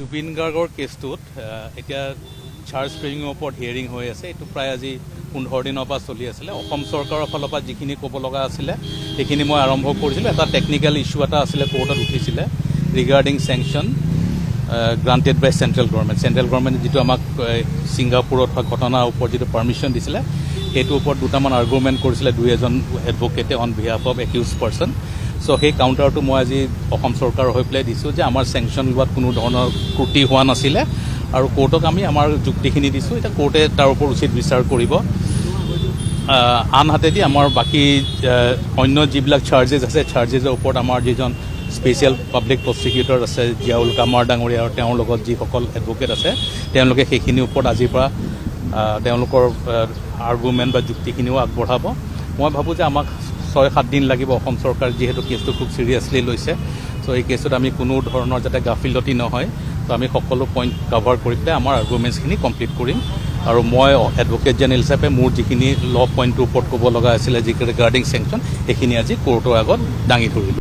জুবিন গাৰ্গৰ কেছটোত এতিয়া চাৰ্জ স্প্ৰেয়িঙৰ ওপৰত হিয়াৰিং হৈ আছে। এইটো প্ৰায় আজি 15 দিনৰ পৰা চলি আছিলে। অসম চৰকাৰৰ ফালৰ পৰা যিখিনি ক'ব লগা আছিলে সেইখিনি মই আৰম্ভ কৰিছিলোঁ। এটা টেকনিকেল ইছ্যু এটা আছিলে, কোৰ্টত উঠিছিলে ৰিগাৰ্ডিং চেংচন গ্ৰাণ্টেড বাই চেণ্ট্ৰেল গভৰ্ণমেণ্টে যিটো আমাক ছিংগাপুৰত হোৱা ঘটনাৰ ওপৰত যিটো পাৰ্মিশ্যন দিছিলে সেইটোৰ ওপৰত দুটামান আৰ্গুমেণ্ট কৰিছিলে দুই এজন এডভকেটে on behalf of accused person. So' সেই কাউণ্টাৰটো মই আজি অসম চৰকাৰৰ হৈ পেলাই দিছোঁ যে আমাৰ চেংচন লোৱাত কোনো ধৰণৰ ত্ৰুটি হোৱা নাছিলে আৰু কোৰ্টক আমি আমাৰ যুক্তিখিনি দিছোঁ। এতিয়া কোৰ্টে তাৰ ওপৰত উচিত বিচাৰ কৰিব। আনহাতেদি আমাৰ বাকী অন্য যিবিলাক চাৰ্জেছ আছে চাৰ্জেছৰ ওপৰত আমাৰ যিজন স্পেচিয়েল পাব্লিক প্ৰচিকিউটৰ আছে জিয়াউল কামাৰ ডাঙৰীয়া আৰু তেওঁৰ লগত যিসকল এডভকেট আছে তেওঁলোকে সেইখিনিৰ ওপৰত আজিৰ পৰা তেওঁলোকৰ আৰ্গুমেণ্ট বা যুক্তিখিনিও আগবঢ়াব। মই ভাবোঁ যে আমাক 6-7 দিন লাগিব। অসম চৰকাৰ যিহেতু কেছটো খুব ছিৰিয়াছলি লৈছে, চ' এই কেছটোত আমি কোনো ধৰণৰ যাতে গাফিলতি নহয়, ত' আমি সকলো পইণ্ট কাভাৰ কৰি পেলাই আমাৰ আৰ্গুমেণ্টছখিনি কমপ্লিট কৰিম। আৰু মই এডভকেট জেনেৰেল হিচাপে মোৰ যিখিনি ল' পইণ্টটোৰ ওপৰত ক'ব লগা আছিলে যি ৰিগাৰ্ডিং চেংচন সেইখিনি আজি কোৰ্টৰ আগত দাঙি ধৰিলোঁ।